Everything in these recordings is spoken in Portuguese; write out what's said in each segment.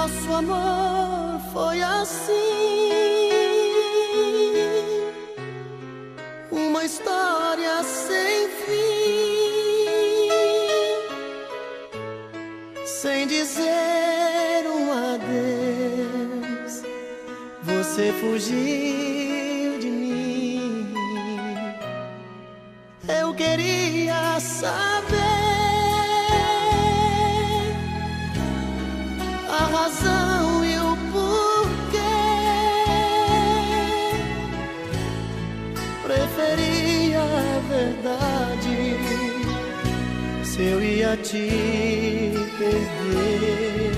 Nosso amor foi assim, uma história sem fim, sem dizer um adeus, você fugiu de mim. Eu queria saber a razão e o porquê. Preferia a verdade se eu ia te perder.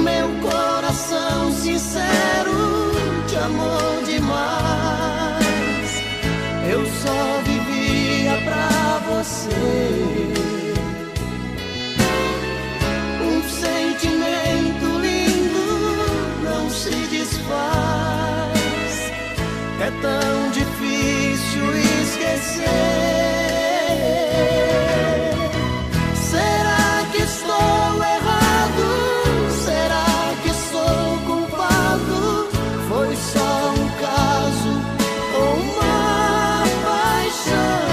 Meu coração sincero te amou demais. Eu só vivia pra você. Sentimento lindo não se desfaz. É tão difícil esquecer. Será que estou errado? Será que sou culpado? Foi só um caso ou uma paixão?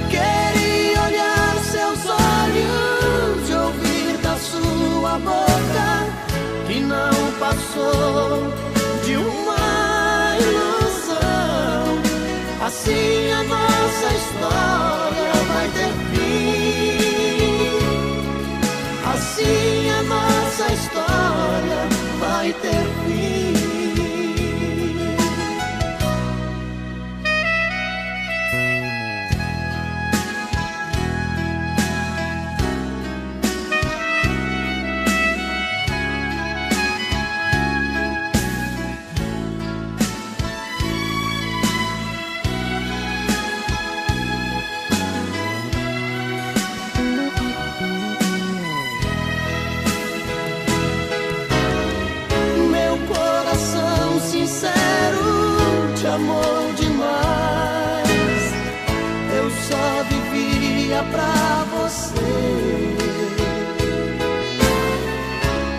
Queria olhar seus olhos, ouvir da sua boca que não passou de uma ilusão. Assim a nossa história vai ter fim. Assim a nossa história vai ter fim. Te amou demais. Eu só vivia pra você.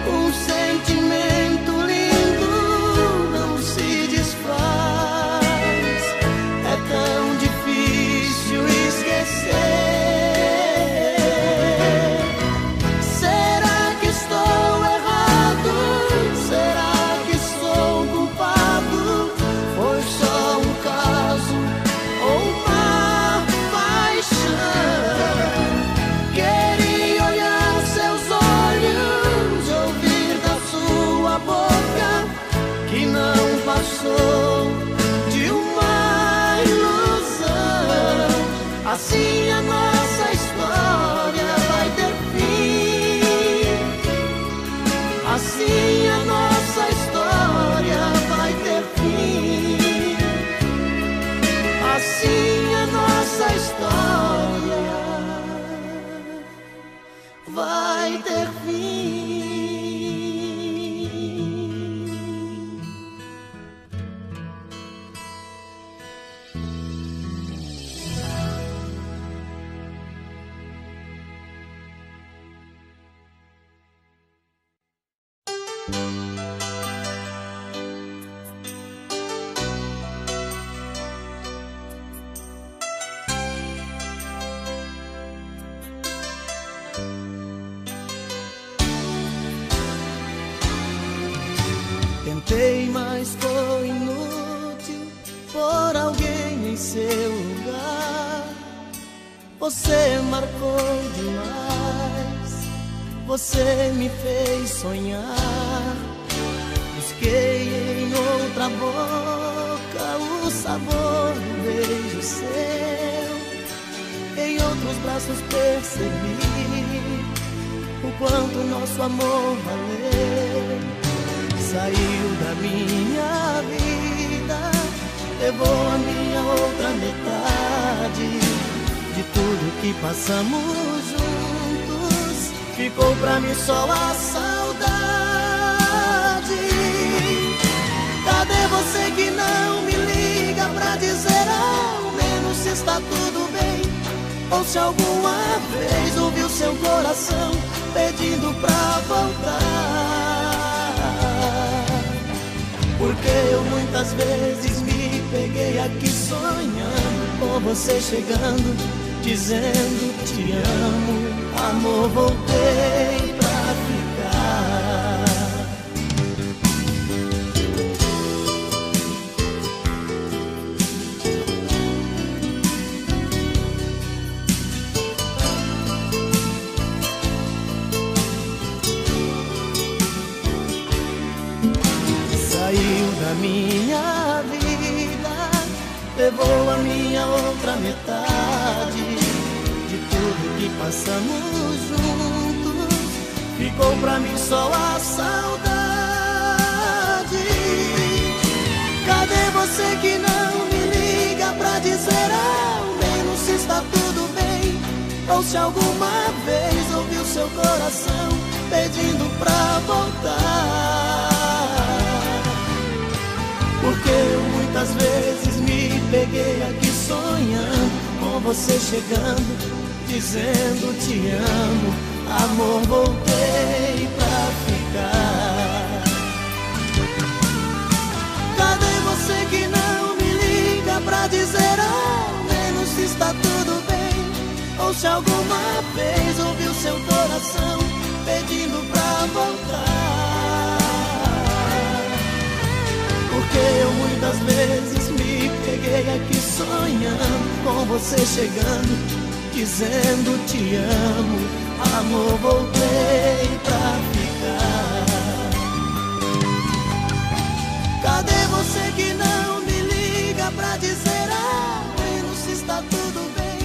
Um sentimento lindo não se desfaz. É tão difícil esquecer. Será que estou errado? Será que sou culpado? Foi só um caso ou uma paixão? Queria olhar seus olhos, ouvir da sua boca que não passou de uma ilusão. Assim a nossa história vai ter fim. Assim a nossa história vai ter fim. Assim a nossa história vai ter fim. Tentei, mas foi inútil por alguém em seu lugar. Você marcou demais, você me fez sonhar. Busquei em outra boca o sabor do beijo seu. Em outros braços percebi o quanto nosso amor valeu. Saiu da minha vida, levou a minha outra metade. De tudo que passamos juntos, ficou pra mim só a saudade. Cadê você que não me liga pra dizer ao menos se está tudo bem? Ou se alguma vez ouviu seu coração pedindo pra voltar. Porque eu muitas vezes me peguei aqui sonhando com você chegando, dizendo te amo. Amor, voltei pra ficar. Saiu da minha vida, levou a minha outra metade. De tudo que passamos juntos, ficou pra mim só a saudade. Cadê você que não me liga pra dizer ao menos se está tudo bem? Ou se alguma vez ouviu seu coração pedindo pra voltar? Porque eu muitas vezes me peguei aqui sonhando com você chegando, dizendo te amo. Amor, voltei pra ficar. Cadê você que não me liga pra dizer ao menos se está tudo bem? Ou se alguma vez ouviu seu coração pedindo pra voltar? Porque eu muitas vezes me peguei aqui sonhando com você chegando, dizendo te amo. Amor, voltei pra ficar. Cadê você que não me liga pra dizer ao menos se está tudo bem?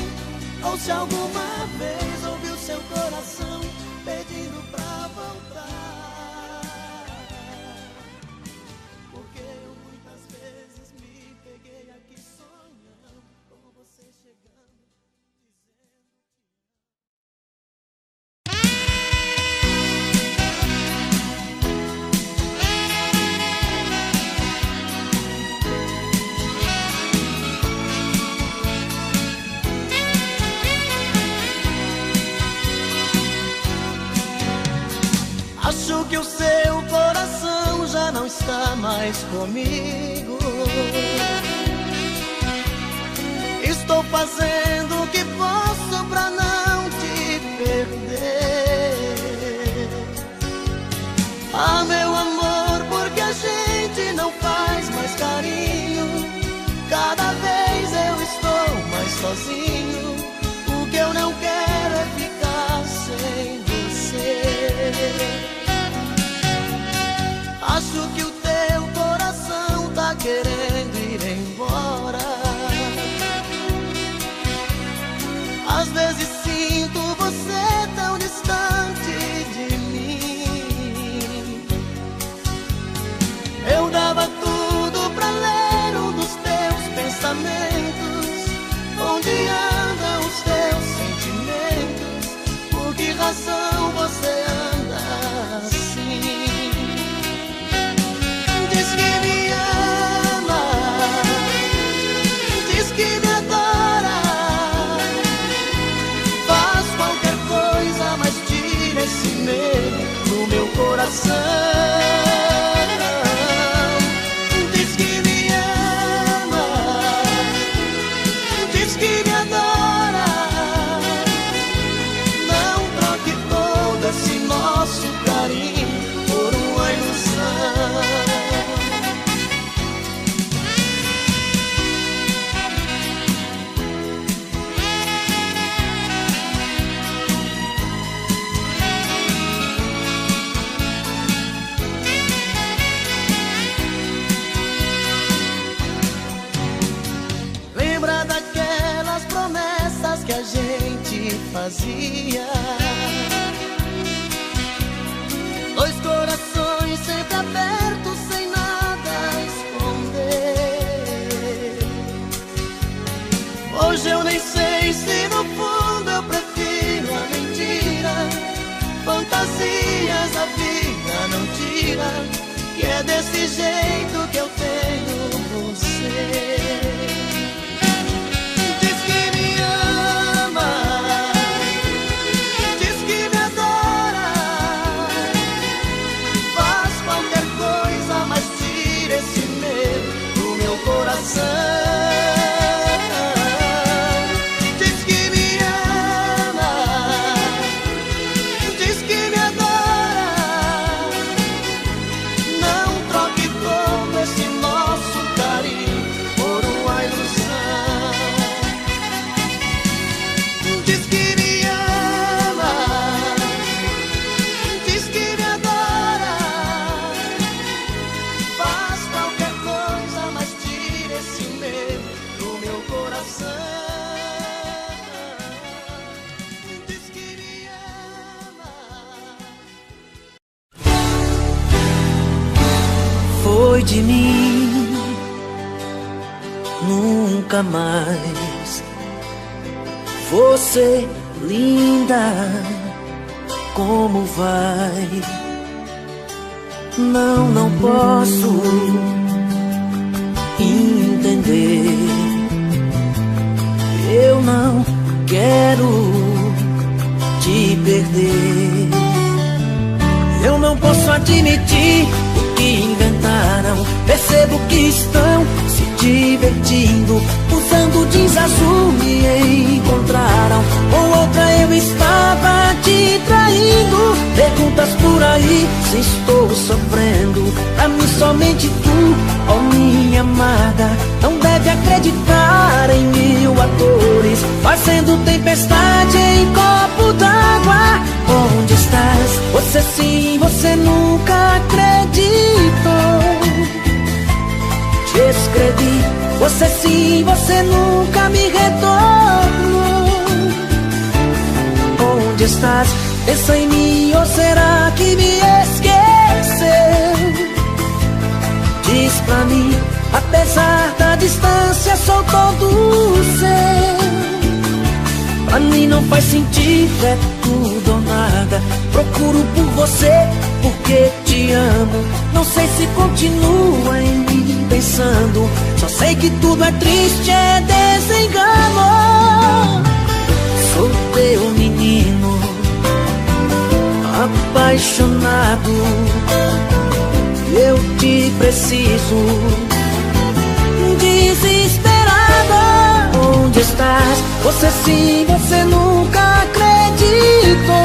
Ou se alguma vez ouviu seu coração pedindo pra voltar? Porque eu muitas vezes me peguei aqui sonhando com você chegando, dizendo... Acho que o seu coração já não está mais comigo. Estou fazendo o que posso pra não te perder. Ah, meu amor, porque a gente não faz mais carinho. Cada vez eu estou mais sozinho. O que eu não quero é ficar sem você. Acho que o teu coração tá querendo ir embora. Às vezes sinto você tão distante de mim. Eu dava tudo pra ler um dos teus pensamentos. Onde andam os teus sentimentos? Por que razão você anda assim? Diz que me ama, diz que me adora. Faz qualquer coisa, mas tira esse medo do meu coração. Diz que me ama, diz que me adora. Não troque todo esse nosso carinho por uma ilusão. Lembra daquelas promessas que a gente fazia? Dois corações sempre abertos, sem nada a esconder. Hoje eu nem sei se no fundo eu prefiro a mentira. Fantasias a vida não tira, que é desse jeito que eu tenho você. Diz que me ama, diz que me adora. foi de mim, nunca mais. Você, linda, como vai? Não posso entender. Eu não quero te perder. Eu não posso admitir o que inventaram. Percebo que estão se divertindo, usando jeans azul me encontraram. Com outra eu estava te traindo. Perguntas por aí se estou sofrendo. Pra mim somente tu, ó minha amada. Não deve acreditar em mil atores, fazendo tempestade em copo d'água. Onde estás? Você sim, você nunca acreditou. Te escrevi, você sim, você nunca me retornou. Onde estás? Pensa em mim ou será que me esqueceu? Diz pra mim, apesar da distância sou todo seu. Pra mim não faz sentido, é tudo ou nada. Procuro por você porque te amo. Não sei se continua em mim pensando. Só sei que tudo é triste, é desengano. Sou teu menino, apaixonado. Eu te preciso, desesperado. Onde estás? Você sim, você nunca acreditou.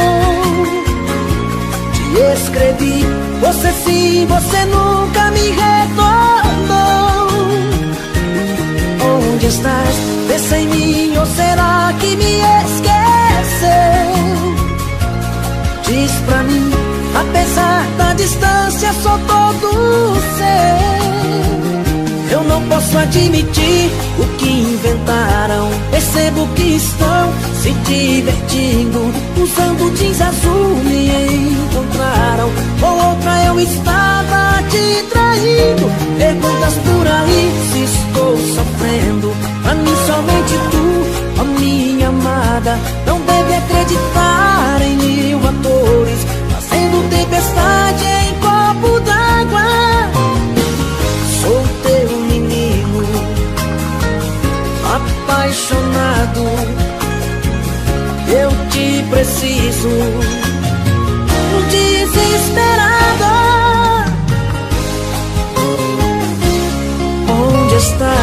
Te escrevi, você sim, você nunca me retornou. Onde estás? Pensa em mim ou será que me esqueceu? Diz pra mim, apesar da distância sou todo seu. Eu não posso admitir o que inventaram. Percebo que estão se divertindo, usando jeans azul me encontraram. Com outra eu estava te traindo. Perguntas por aí se estou sofrendo. Pra mim somente tu, ó minha amada. Não deve acreditar em mil atores, fazendo tempestade em copo d'água. Sou teu menino, apaixonado. Eu te preciso, desesperado. Onde estás?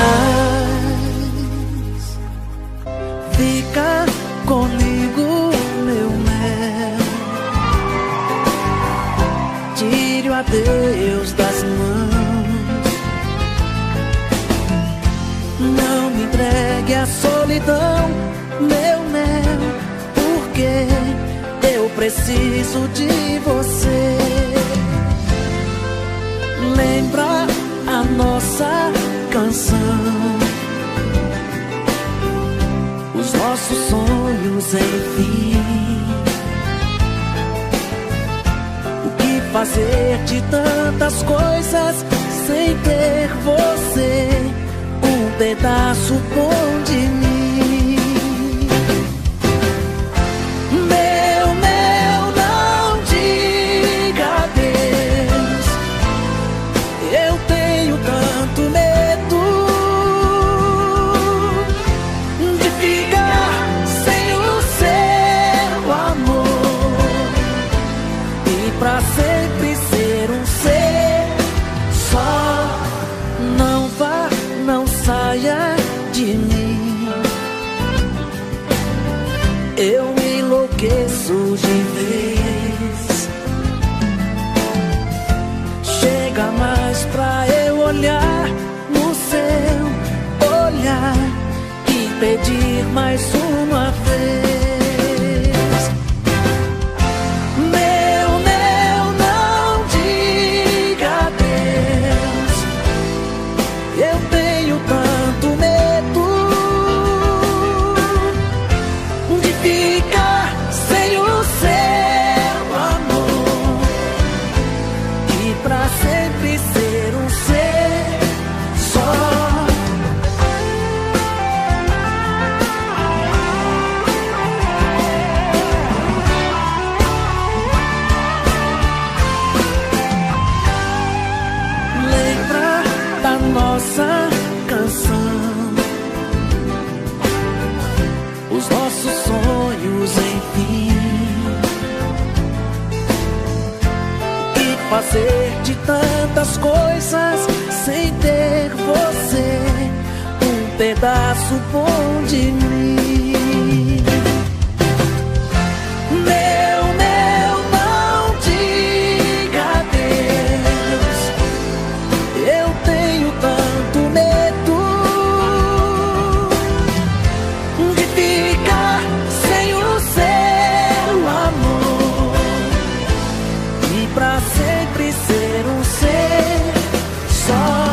Fica comigo, meu mel. Tire o adeus das mãos. Não me entregue à solidão, meu mel, porque eu preciso de você. Lembra a nossa canção, os nossos sonhos, enfim. O que fazer de tantas coisas sem ter você, um pedaço bom de mim. Meu mel, não diga adeus. Eu tenho tanto medo de ficar sem o seu amor e pra sempre ser um ser só. Não vá, não saia de mim. Eu enlouqueço de vez. Chega mais pra eu olhar no seu olhar e pedir mais uma vez. Meu, não diga adeus. Eu tenho tanto medo de ficar sem o seu amor e pra sempre ser um ser fazer de tantas coisas sem ter você, um pedaço bom de mim. Meu, não diga adeus. Eu tenho tanto medo de ficar sem o seu amor e pra sempre ser um ser só.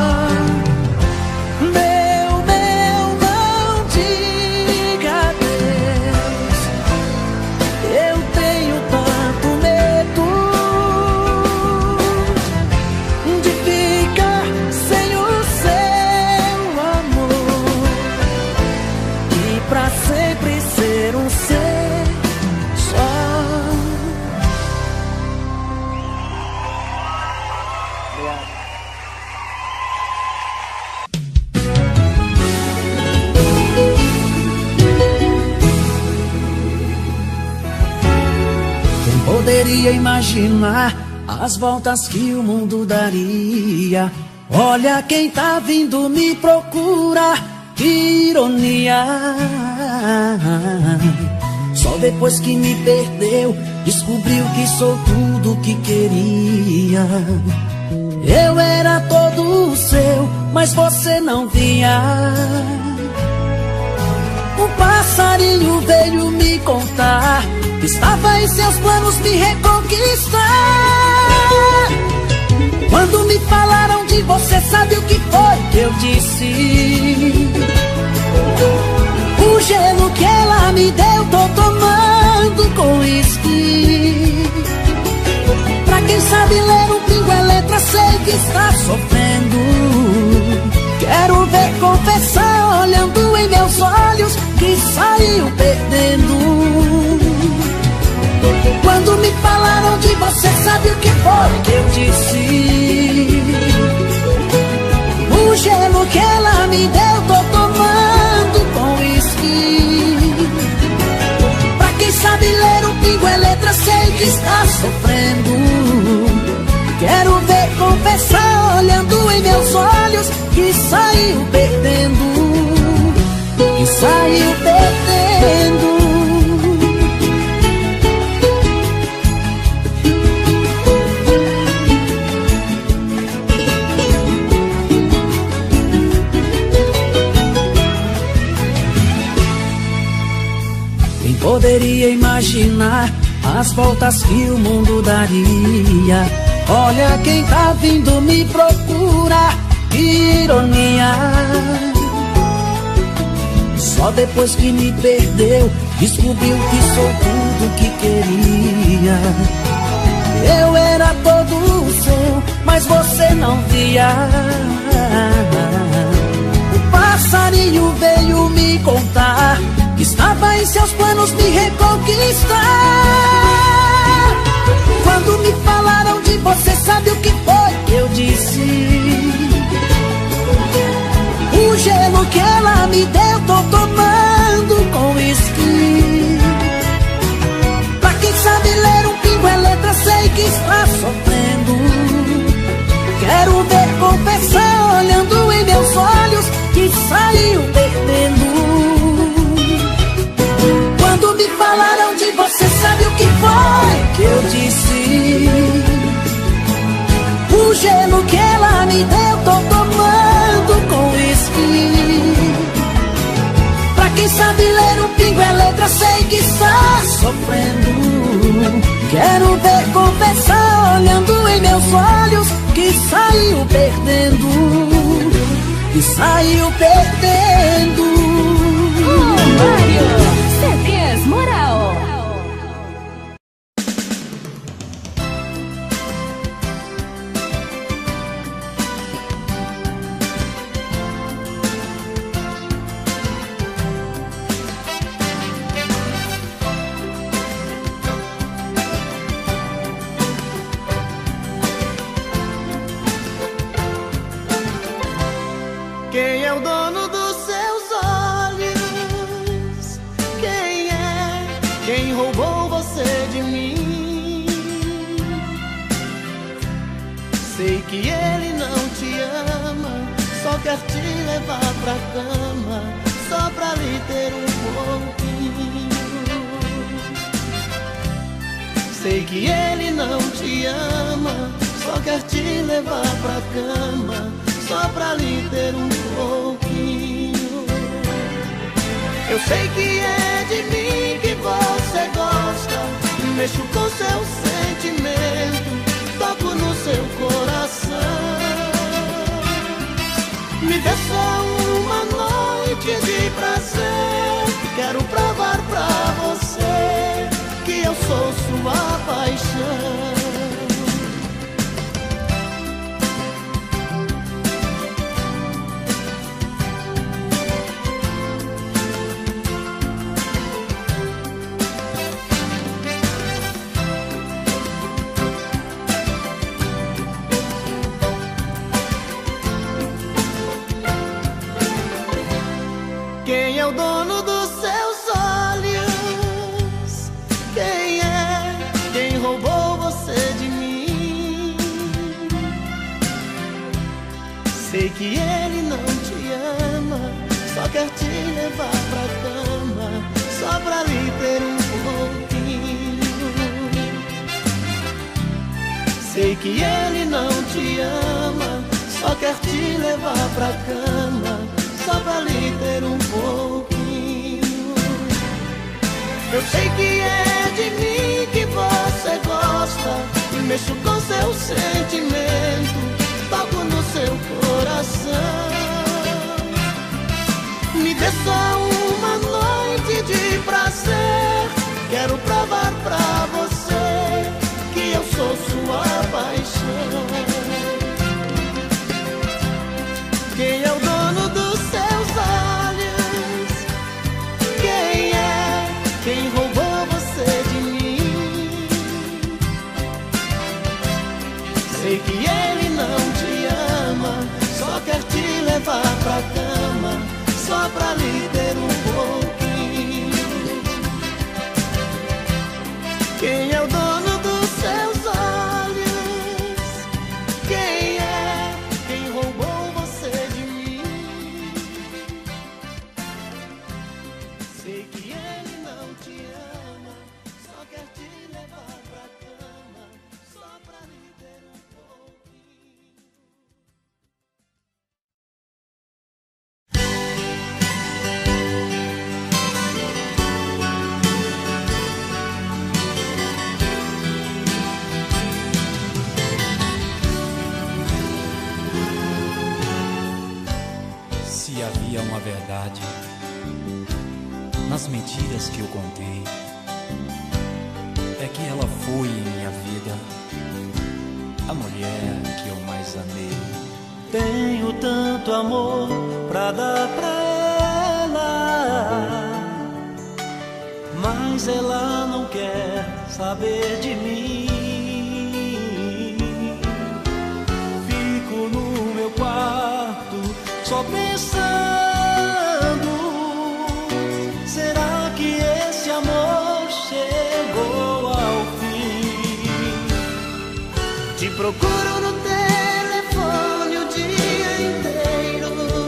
Poderia imaginar as voltas que o mundo daria. Olha quem tá vindo me procurar, que ironia. Só depois que me perdeu, descobriu que sou tudo que queria. Eu era todo seu, mas você não via. Um passarinho veio me contar que estava em seus planos me reconquistar. Quando me falaram de você, sabe o que foi que eu disse? O gelo que ela me deu, tô tomando com uísque. Pra quem sabe ler um pingo é letra, sei que está sofrendo. Quero ver confessar, olhando em meus olhos, que saiu perdendo. Quando me falaram de você, sabe o que foi que eu disse? O gelo que ela me deu, tô tomando com uísque. Pra quem sabe ler um pingo é letra, sei que está sofrendo. Quero ver confessar, olhando em meus olhos, que saiu perdendo. Que saiu perdendo. Poderia imaginar as voltas que o mundo daria. Olha quem tá vindo me procurar, que ironia. Só depois que me perdeu, descobriu que sou tudo que queria. Eu era todo seu, mas você não via. O passarinho veio me contar que estava em seus planos me reconquistar. Quando me falaram de você, sabe o que foi que eu disse? O gelo que ela me deu, tô tomando com uísque. Pra quem sabe ler um pingo é letra, sei que está sofrendo. Quero ver confessar, olhando em meus olhos, que saiu perdendo. Quando me falaram de você, sabe o que foi que eu disse? O gelo que ela me deu, tô tomando com uísque. Pra quem sabe ler um pingo é letra, sei que está sofrendo. Quero ver confessar, olhando em meus olhos, que saiu perdendo. Que saiu perdendo. Mário CDs Moral. Quem é o dono dos seus olhos? Quem é? Quem roubou você de mim? Sei que ele não te ama, só quer te levar pra cama, só pra lhe ter um pouquinho. Sei que ele não te ama, só quer te levar pra cama, só pra lhe ter um pouquinho. Eu sei que é de mim que você gosta, mexo com seu sentimento, toco no seu coração. Me dê só uma noite de prazer, quero provar pra você que eu sou sua paixão. Quem é o dono dos seus olhos? Quem é? Quem roubou você de mim? Sei que ele não te ama, só quer te levar pra cama, só pra lhe ter um pouquinho. Sei que ele não te ama, só quer te levar pra cama, só pra lhe ter um pouquinho. Eu sei que é de mim que você gosta, mexo com seu sentimento, toco no seu coração. Me dê só uma noite de prazer, quero provar pra você que eu sou sua paixão. Quem é o dono dos seus olhos? Quem é? Quem roubou você de mim? Sei que ele não te ama, só quer te levar pra cama, só pra lhe ter um pouquinho. Quem é o dono dos seus olhos? Quem é? Quem roubou você de mim? Sei que ele não te ama, só quer te levar pra cama, só pra lhe ter um pouquinho. Se havia uma verdade nas mentiras que eu contei, é que ela foi em minha vida a mulher que eu mais amei. Tenho tanto amor pra dar pra ela, mas ela não quer saber de mim. Fico no meu quarto só pensando, será que esse amor chegou ao fim? Te procuro no telefone o dia inteiro,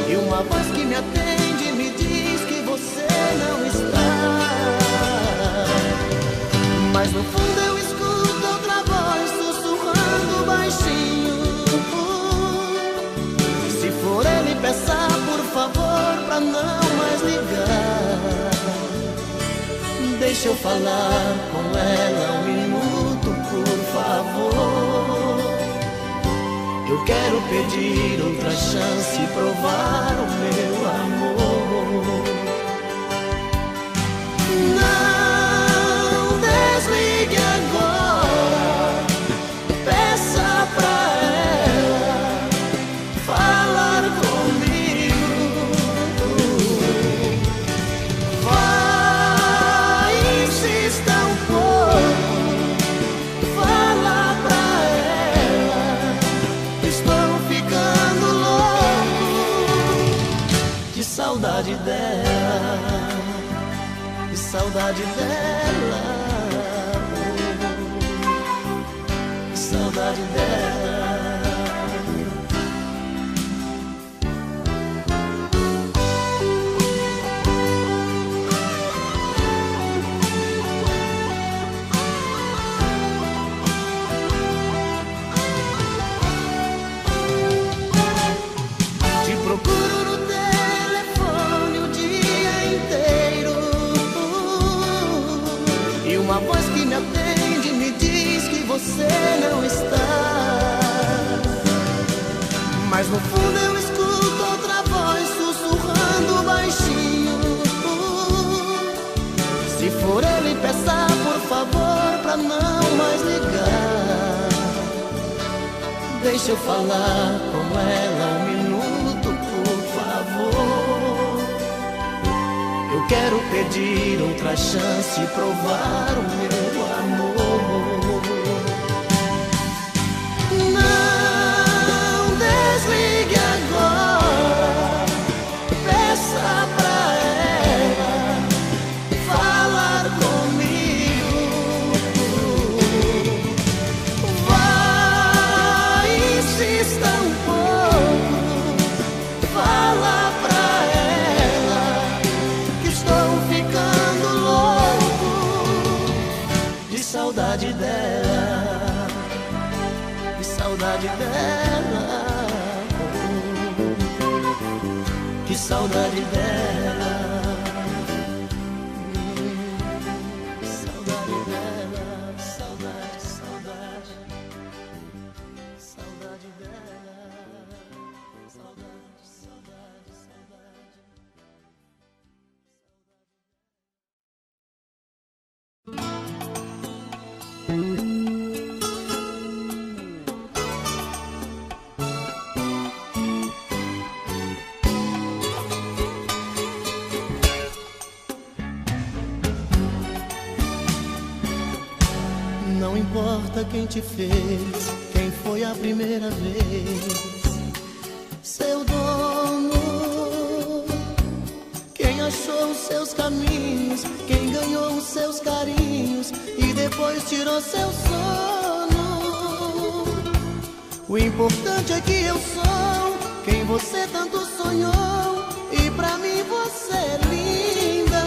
e uma voz que me atende me diz que você não está. Mas no fundo eu escuto outra voz sussurrando baixinho. Se for ele, peça por favor pra não mais ligar. Deixa eu falar com ela um minuto, por favor. Eu quero pedir outra chance e provar o meu amor. Não desligue agora, peça pra ela falar comigo. Vai, insista um pouco, fala pra ela, estou ficando louco de saudade dela, de saudade dela, de saudade dela. Te procuro no telefone o dia inteiro, e uma voz que me atende me diz que você não está. Mas no fundo eu escuto outra voz sussurrando baixinho. Se for ele, peça por favor pra não mais ligar. Deixa eu falar com ela um minuto, por favor. Eu quero pedir outra chance e provar o meu amor. Não desligue agora, peça pra ela falar comigo. Vai, insista um pouco, fala pra ela que estou ficando louco de saudade dela, de saudade dela, que saudade dela. Saudade dela, saudade, saudade, saudade dela, saudade, saudade, saudade. Não importa quem te fez, quem foi a primeira vez, seu dono, quem achou os seus caminhos, quem ganhou os seus carinhos e depois tirou seu sono. O importante é que eu sou quem você tanto sonhou, e pra mim você é linda.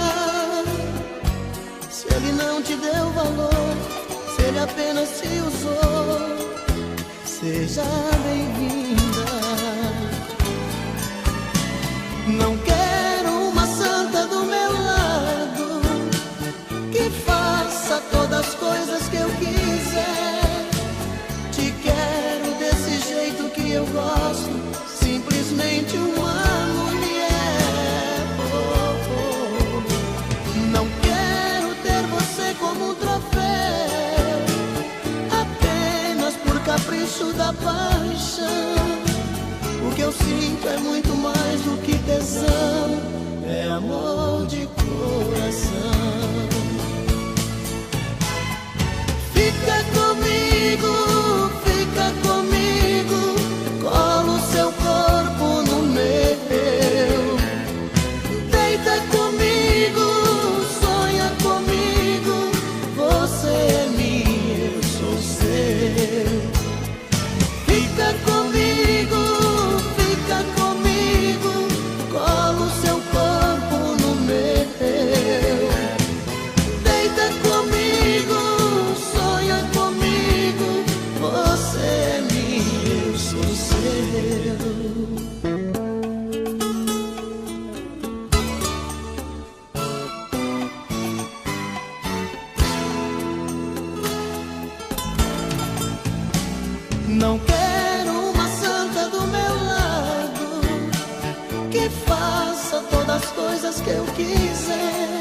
Se ele não te deu valor, se ele apenas te usou, seja bem-vinda. Não quero uma santa do meu lado que faça todas as coisas que eu quiser. Te quero desse jeito que eu gosto, simplesmente uma mulher. Não quero ter você como um troféu, apenas por capricho da paixão. O que eu sinto é muito mais do que tesão, é amor de coração. Fica comigo, colo seu corpo no meu. Deita comigo, sonha comigo, você é minha, eu sou seu. Fica comigo, colo seu corpo no meu. Deita comigo, sonha comigo, você é minha, eu sou seu. Não quero uma santa do meu lado que faça todas as coisas que eu quiser.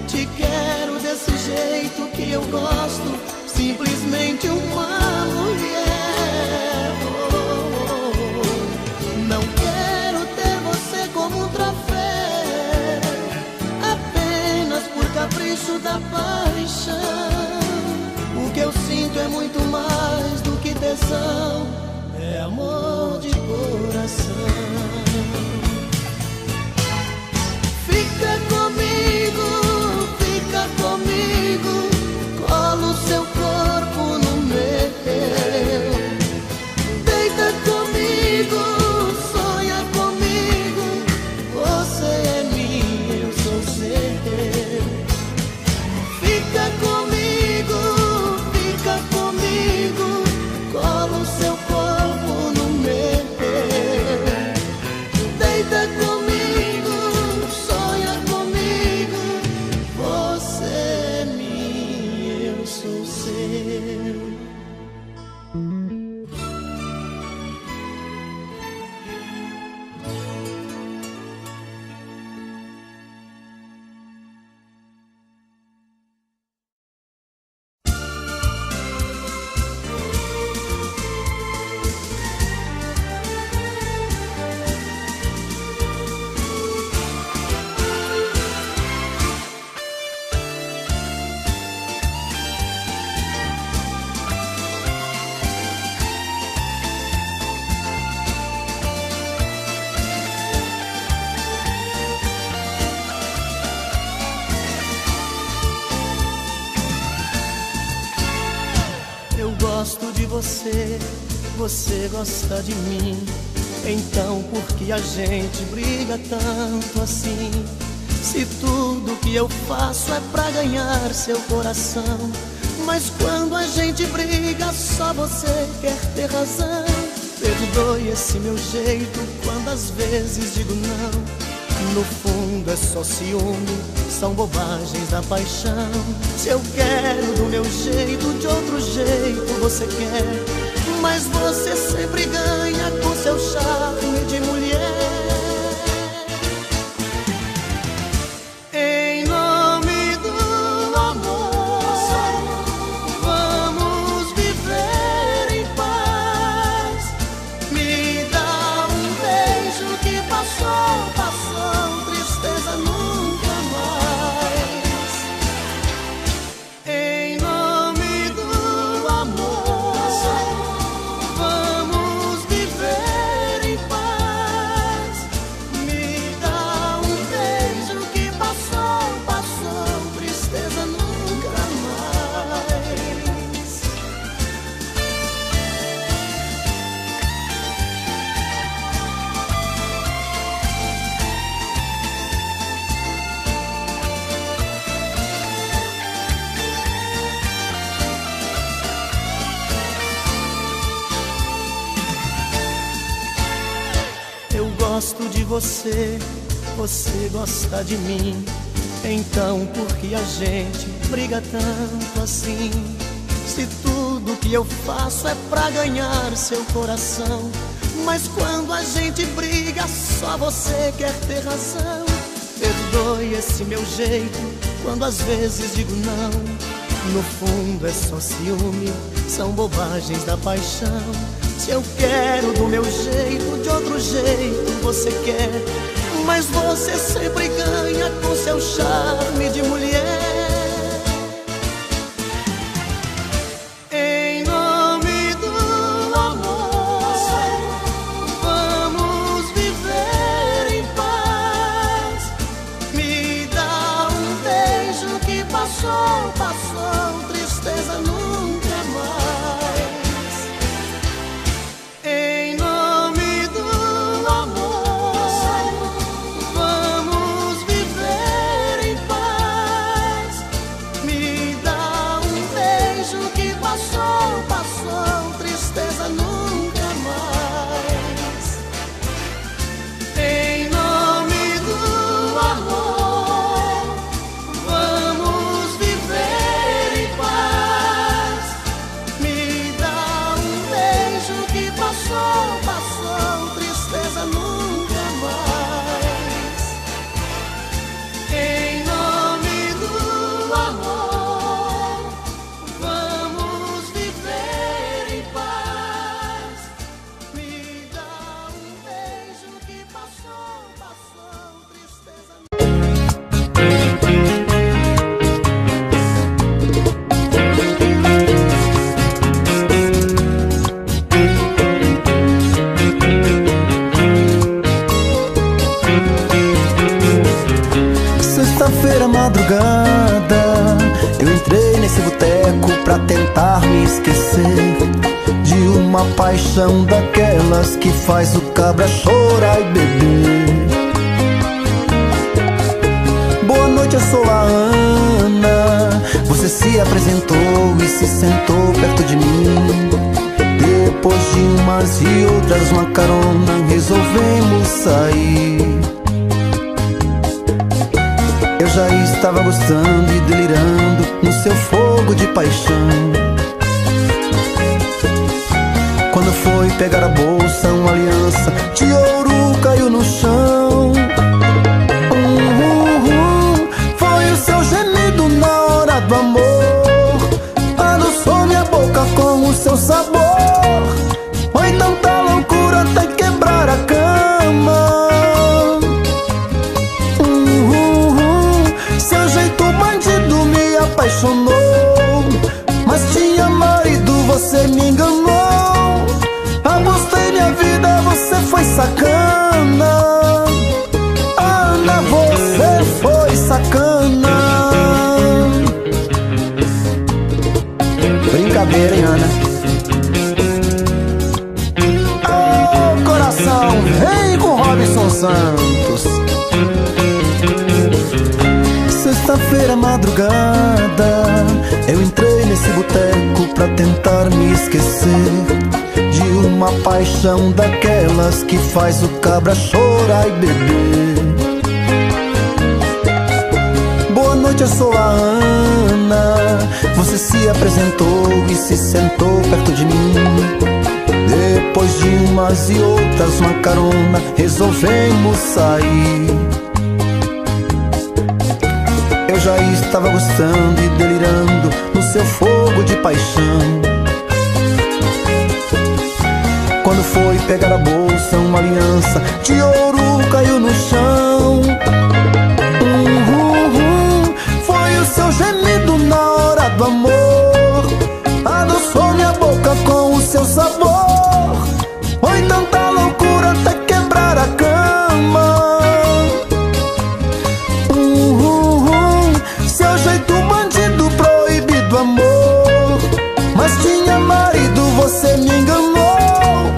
Te quero desse jeito que eu gosto, simplesmente uma mulher. Não quero ter você como um troféu, apenas por capricho da paixão. O que eu sinto é muito mais do que tesão, é amor de coração. Fica comigo, colo seu corpo no meu. você, você gosta de mim. Então por que a gente briga tanto assim? Se tudo que eu faço é pra ganhar seu coração, mas quando a gente briga só você quer ter razão. Perdoe esse meu jeito quando às vezes digo não. No fundo é só ciúme, são bobagens da paixão. Se eu quero do meu jeito, de outro jeito você quer, mas você sempre ganha com seu charme de mulher. Em nome do amor, vamos viver em paz. Me dá um beijo que passou, passou, tristeza nunca mais. Em nome do amor, vamos viver em paz. Me dá um beijo que passou, passou, tristeza nunca mais. Eu gosto de você, você gosta de mim. Então por que a gente briga tanto assim? Se tudo que eu faço é pra ganhar seu coração, mas quando a gente briga só você quer ter razão. Perdoe esse meu jeito quando às vezes digo não. No fundo é só ciúme, são bobagens da paixão. Se eu quero do meu jeito, de outro jeito você quer, mas você sempre ganha com seu charme de mulher. Em nome do amor, vamos viver em paz. Me dá um beijo que passou, passou, tristeza nunca mais. Em nome do amor, vamos viver em paz. Me dá um beijo que passou, passou, tristeza nunca mais. Em nome do amor, vamos viver em paz. Me dá um beijo que passou, passou, tristeza nunca mais. Em nome do amor, vamos viver em paz. Me dá um beijo que passou, passou, tristeza. Sexta-feira, madrugada, eu entrei nesse boteco pra tentar me esquecer de uma paixão daquelas que faz o cabra chorar e beber. Boa noite, eu sou a Ana. Você se apresentou e se sentou perto de mim. Depois de umas e outras uma carona, resolvemos sair. Eu já estava gostando e delirando no seu fogo de paixão. Quando foi pegar a bolsa, uma aliança de ouro caiu no chão. Foi o seu gemido na hora do amor, adoçou minha boca com o seu sabor. Foi tanta loucura até quebrar a cama. Seu jeito bandido me apaixonou, mas tinha marido, você me enganou. Apostei minha vida, você foi sacana. Ana, você foi sacana. Brincadeira, hein, Ana? sexta-feira madrugada, eu entrei nesse boteco pra tentar me esquecer de uma paixão daquelas que faz o cabra chorar e beber. Boa noite, eu sou a Ana. Você se apresentou e se sentou perto de mim. Depois de umas e outras, uma carona, resolvemos sair. Eu já estava gostando e delirando no seu fogo de paixão. Quando foi pegar a bolsa, uma aliança de ouro caiu no chão. Foi o seu gemido na hora do amor, adoçou minha boca com o seu sabor. Foi tanta loucura até quebrar a cama. Seu jeito bandido, proibido amor, mas tinha marido, você me enganou.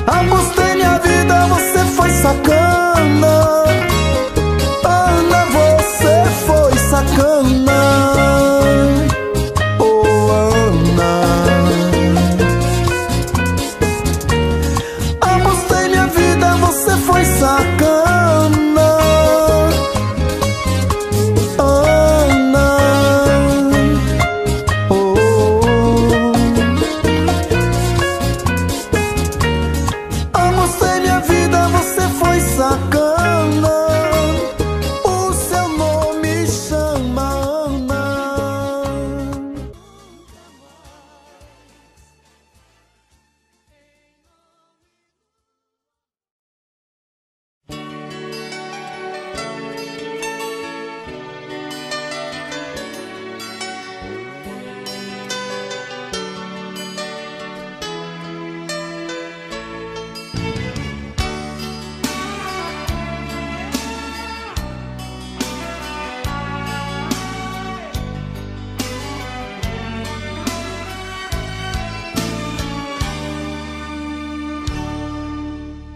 Apostei minha vida, você foi sacana. Ana, você foi sacana. Oh, Ana. Apostei minha vida, você foi sacana. Ana. Oh. Apostei minha vida, você foi sacana. O seu nome chama Ana.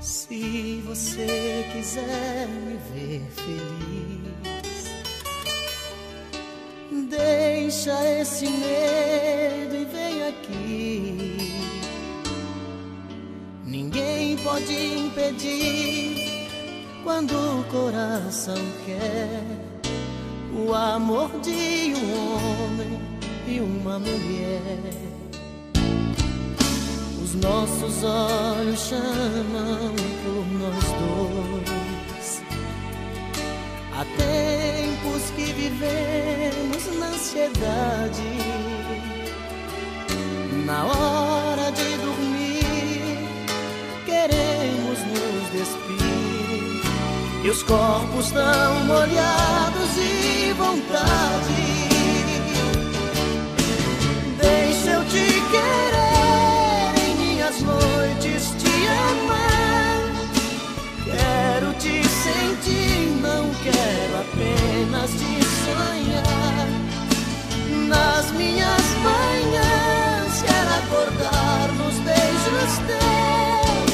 Se você quiser me ver feliz, deixa esse medo e vem aqui. Ninguém pode impedir quando o coração quer o amor de um homem e uma mulher. Os nossos olhos chamam por nós dois. Há tempos que vivemos na ansiedade. Na hora de dormir, queremos nos despir. E os corpos tão molhados de vontade. Deixa eu te querer, noites te amar. Quero te sentir, não quero apenas te sonhar. Nas minhas manhãs quero acordar nos beijos teus,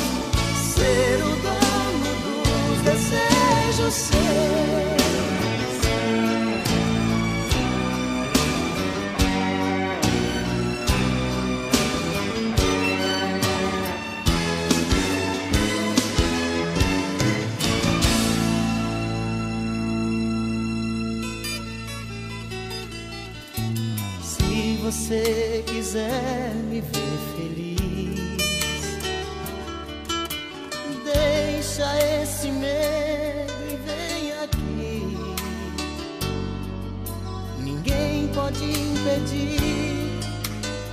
ser o dono dos desejos seus. Se você quiser me ver feliz, deixa esse medo e vem aqui. Ninguém pode impedir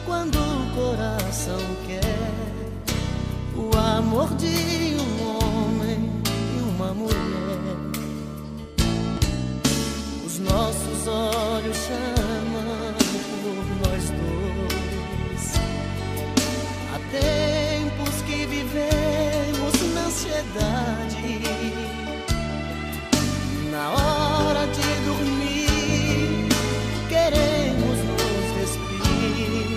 quando o coração quer o amor de um homem e uma mulher. Os nossos olhos chamam por nós dois. Há tempos que vivemos na ansiedade. Na hora de dormir, queremos nos despir.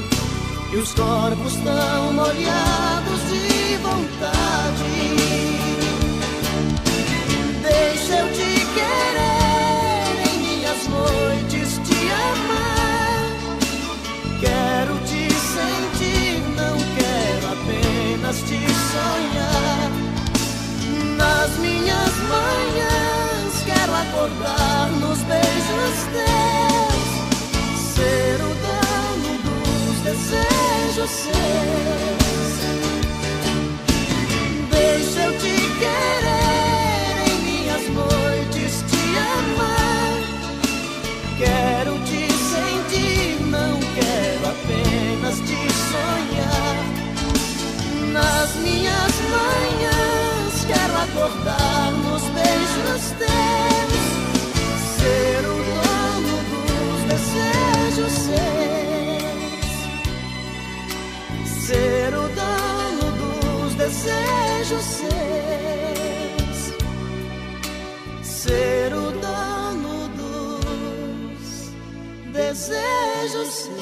E os corpos tão molhados de vontade. Deixa eu te querer em minhas noites vocês. Deixa eu te querer em minhas noites, te amar. Quero te sentir, não quero apenas te sonhar. Nas minhas manhãs quero acordar nos beijos teus, ser o dono dos desejos seus, ser o dono dos desejos seus, ser o dono dos desejos seus.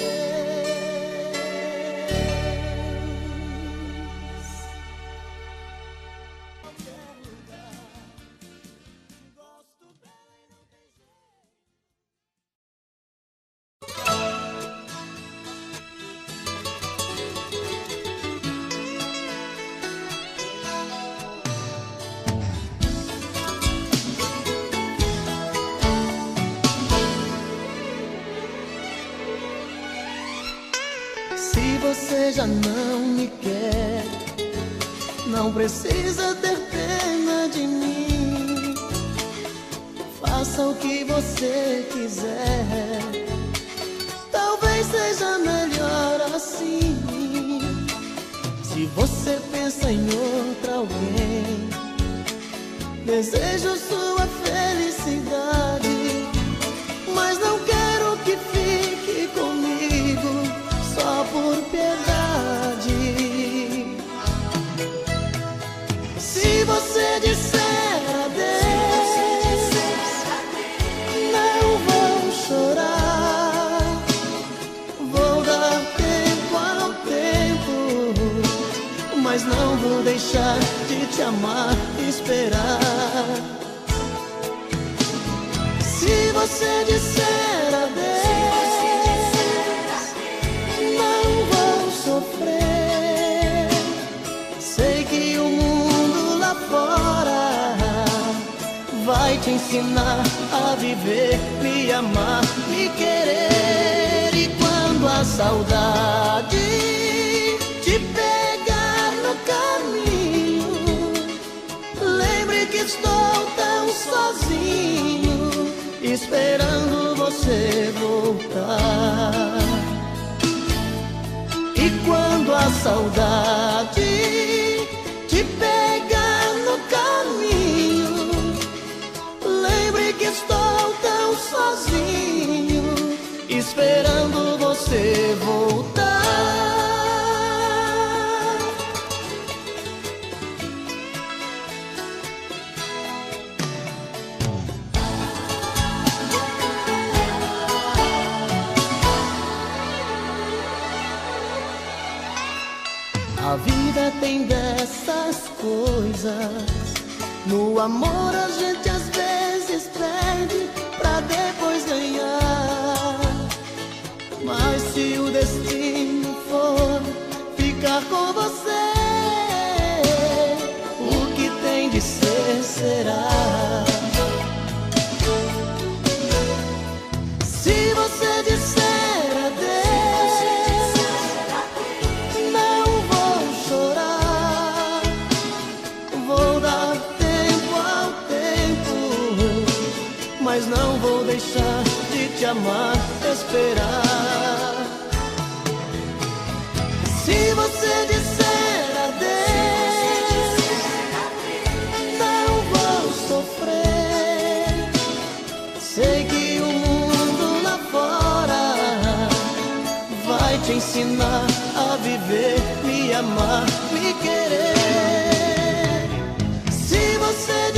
Se você já não me quer, não precisa ter pena de mim. Faça o que você quiser, talvez seja melhor assim. Se você pensa em outra alguém, desejo sua felicidade, mas não quero que fique comigo só por piedade. Se você disser adeus, não vou chorar, vou dar tempo ao tempo, mas não vou deixar de te amar e esperar. Se você disser adeus, não vou sofrer. Sei que o mundo lá fora vai te ensinar a viver, me amar, me querer. E quando a saudade te pegar no caminho, lembre que estou tão sozinho, esperando você voltar. E quando a saudade te pegar no caminho, lembre que estou tão sozinho, esperando você voltar. A vida tem dessas coisas, no amor a gente às vezes perde pra depois ganhar. Mas se o destino for ficar com você, o que tem de ser será. Se você disser adeus, não vou chorar, vou dar tempo ao tempo, mas não vou deixar de te amar, esperar. Se você disser adeus, não vou sofrer. Sei que o mundo lá fora vai te ensinar a viver, me amar, me querer. Se você